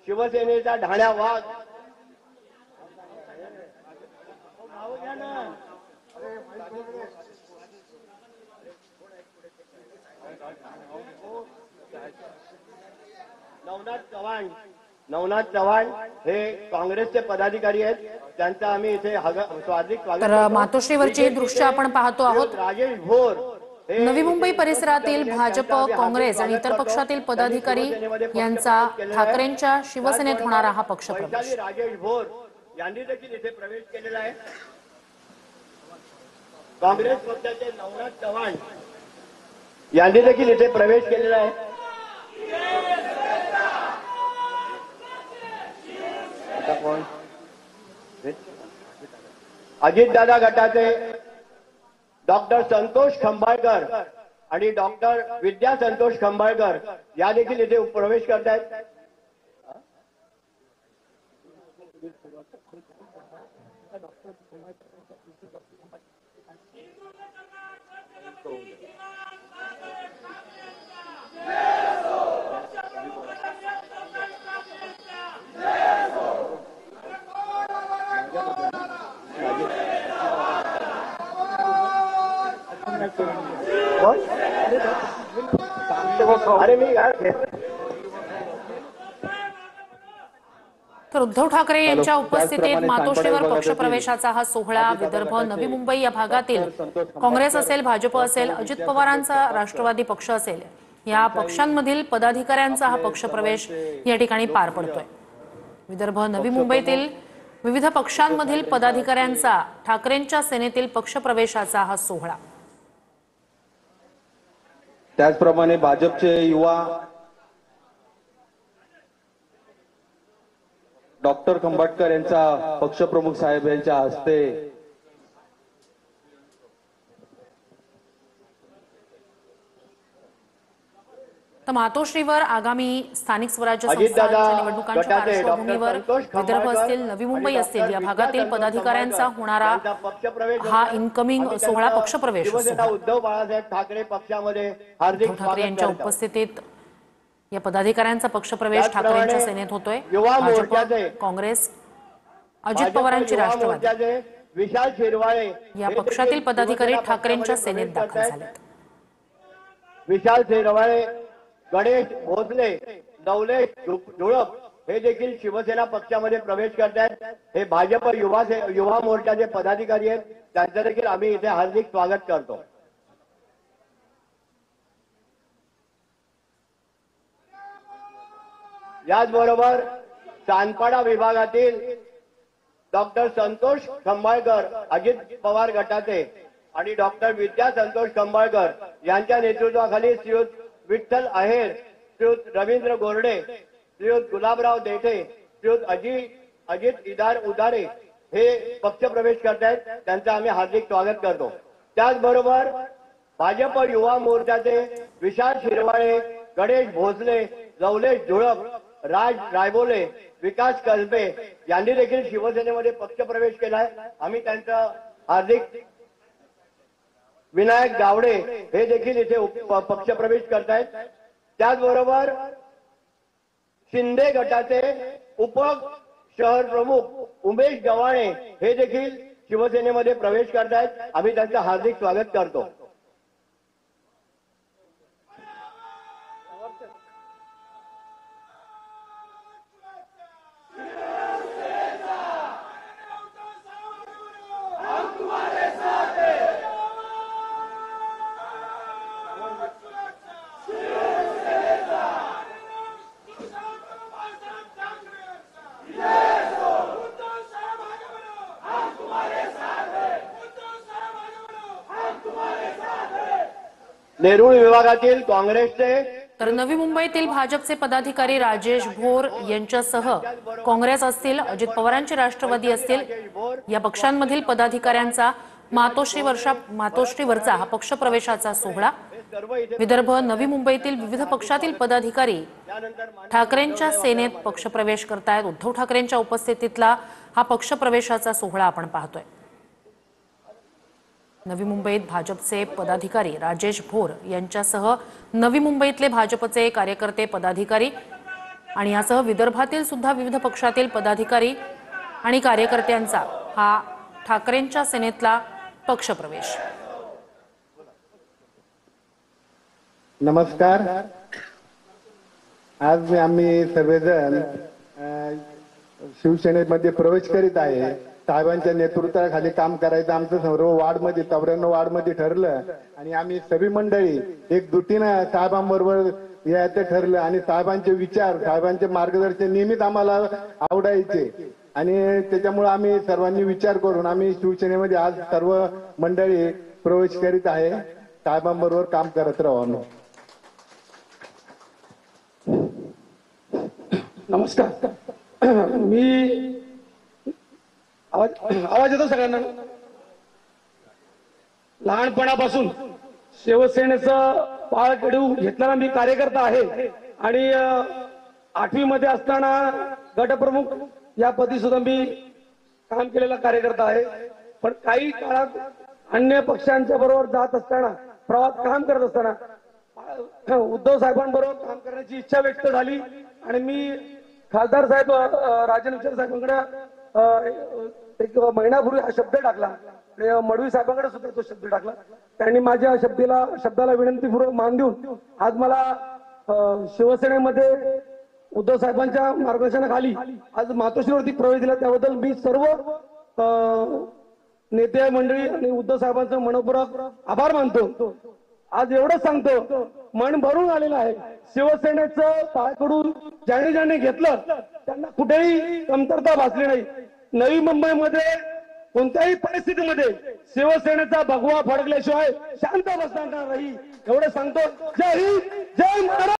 शिवसेनेचा ढाण्या वाघ नवनाथ चव्हाण हे काँग्रेसचे पदाधिकारी आहेत, त्यांचा आम्ही इथे स्वागत करतो। तर मातोश्रीवरची दृश्य आपण पाहतो आहोत। राजेश भोर नवी मुंबई परिसरातील भाजप, काँग्रेस आणि इतर पक्षातील पदाधिकारी यांचा ठाकरेंच्या शिवसेनेत होणारा हा पक्षप्रवेश। राजेश भोर यांनी देखील इथे प्रवेश केलेला आहे। काँग्रेस पक्षाचे नवनाथ चव्हाण यांनी देखील इथे प्रवेश केलेला आहे। अजितदादा गटाचे डॉक्टर संतोष खंबाळकर आणि डॉक्टर विद्या संतोष खंबाळकर या देखील इथे प्रवेश करत आहेत। तर उद्धव ठाकरे यांच्या उपस्थितीत मातोश्रीवर पक्षप्रवेशाचा हा सोहळा विदर्भ, नवी मुंबई या भागातील काँग्रेस असेल, भाजप असेल, अजित पवारांचा राष्ट्रवादी पक्ष असेल, या पक्षांमधील पदाधिकाऱ्यांचा हा पक्षप्रवेश या ठिकाणी पार पडतोय। विदर्भ, नवी मुंबईतील विविध पक्षांमधील पदाधिकाऱ्यांचा ठाकरेंच्या सेनेतील पक्षप्रवेशाचा हा सोहळा। त्याचप्रमाणे भाजपचे युवा डॉक्टर खंबाटकर यांचा पक्षप्रमुख साहेब यांच्या हस्ते तर मातोश्रीवर आगामी स्थानिक स्वराज्य संस्थांच्या निवडणुकांच्या पार्श्वभूमीवर विदर्भ असतील, नवी मुंबई असतील या भागातील पदाधिकाऱ्यांचा होणारा हा इनकमिंग सोहळा पक्षप्रवेश उद्धव बाळासाहेब ठाकरे पक्षामध्ये हार्दिक ठाकरे यांच्या उपस्थितीत या पदाधिकाऱ्यांचा पक्षप्रवेश ठाकरेंच्या सेनेत होतोय। भाजप, काँग्रेस, अजित पवारांची राष्ट्रवादी विशाल शिरवाळे या पक्षातील पदाधिकारी ठाकरेंच्या सेनेत दाखल झालेत। विशाल शिरवाळे, गणेश भोसले, नवलेश धुळप हे देखील शिवसेना पक्षामध्ये प्रवेश करत आहेत। हे भाजप युवा मोर्चाचे पदाधिकारी आहेत, त्यांचं देखील आम्ही इथे हार्दिक स्वागत करतो। याचबरोबर चांदपाडा विभागातील डॉक्टर संतोष खंबाळकर अजित पवार गटाचे आणि डॉक्टर विद्या संतोष खंबाळकर यांच्या नेतृत्वाखाली श्रीयुत विठ्ठल आहेर, श्रीयुत रवींद्र गोरडे, श्रीयुत गुलाबराव देठे, श्रीयुत अजित उदारे हे पक्षप्रवेश करत आहेत, त्यांचं आम्ही हार्दिक स्वागत करतो। त्याचबरोबर भाजप युवा मोर्चाचे विशाल शिरवाळे, गणेश भोसले, लवलेश धुळप, राज रायबोले, विकास कल्पे यांनी देखील शिवसेनेमध्ये पक्षप्रवेश केलाय, आम्ही त्यांचं हार्दिक विनायक गावडे हे देखील इथे पक्षप्रवेश करतायत। त्याचबरोबर शिंदे गटाचे उप शहर प्रमुख उमेश गव्हाणे हे देखील शिवसेनेमध्ये प्रवेश करतायत, आम्ही त्यांचं हार्दिक स्वागत करतो। नेरूळ विभागातील काँग्रेसचे तर नवी मुंबईतील भाजपचे पदाधिकारी राजेश भोर यांच्यासह काँग्रेस असतील, अजित पवारांची राष्ट्रवादी असतील या पक्षांमधील पदाधिकाऱ्यांचा मातोश्रीवरचा हा पक्षप्रवेशाचा सोहळा। विदर्भ, नवी मुंबईतील विविध पक्षातील पदाधिकारी ठाकरेंच्या सेनेत पक्षप्रवेश करतायत। उद्धव ठाकरेंच्या उपस्थितीतला हा पक्षप्रवेशाचा सोहळा आपण पाहतोय। नवी मुंबईत भाजपचे पदाधिकारी राजेश भोर यांच्यासह नवी मुंबईतले भाजपचे कार्यकर्ते पदाधिकारी आणि यासह विदर्भातील सुद्धा विविध पक्षातील पदाधिकारी आणि कार्यकर्त्यांचा हा ठाकरेंच्या सेनेतला पक्षप्रवेश। नमस्कार। आज आम्ही सर्वजण शिवसेनेमध्ये प्रवेश करीत आहे। साहेबांच्या नेतृत्वाखाली काम करायचं आमचं सर्व वार्डमध्ये 94 वार्डमध्ये ठरलं आणि आम्ही सगळी मंडळी एकजुटीनं साहेबांबरोबर यायचं ठरलं आणि साहेबांचे विचार साहेबांचे मार्गदर्शन नेहमीच आम्हाला आवडायचे आणि त्याच्यामुळे आम्ही सर्वांनी विचार करून आम्ही शिवसेनेमध्ये आज सर्व मंडळी प्रवेश करीत आहे। साहेबांबरोबर काम करत राहू आम्ही। नमस्कार। मी आवाज येतो सगळ्यांना? लहानपणापासून शिवसेनेचं पाळकडू घेतलेला मी कार्यकर्ता आहे आणि 8वी मध्ये असताना गटप्रमुख या पदी सुद्धा मी काम केलेला कार्यकर्ता आहे। पण काही काळात अन्य पक्षांच्या बरोबर जात असताना प्रवास काम करत असताना उद्धव साहेबांबरोबर काम करण्याची इच्छा व्यक्त झाली आणि मी खासदार साहेब राजन विचार साहेबांकडे एक महिनापूर्वी हा शब्द टाकला। मडवी साहेबांकडे सुद्धा तो शब्द टाकला। त्यांनी माझ्या शब्दाला विनंतीपूर्वक मान देऊन आज मला शिवसेनेमध्ये उद्धव साहेबांच्या मार्गदर्शनाखाली आज मातोश्रीवरती प्रवेश दिला। त्याबद्दल मी सर्व नेते मंडळी आणि उद्धव साहेबांचं मनपूर्वक आभार मानतो। आज एवढंच सांगतो, मन भरून आलेलं आहे। शिवसेनेचं पाळकडून ज्याने घेतलं त्यांना कुठेही कमतरता भासली नाही। नवी मुंबईमध्ये कोणत्याही परिस्थितीमध्ये शिवसेनेचा भगवा फडकल्याशिवाय शांत बसणार नाही एवढं सांगतो। जय हिंद, जय महाराष्ट्र।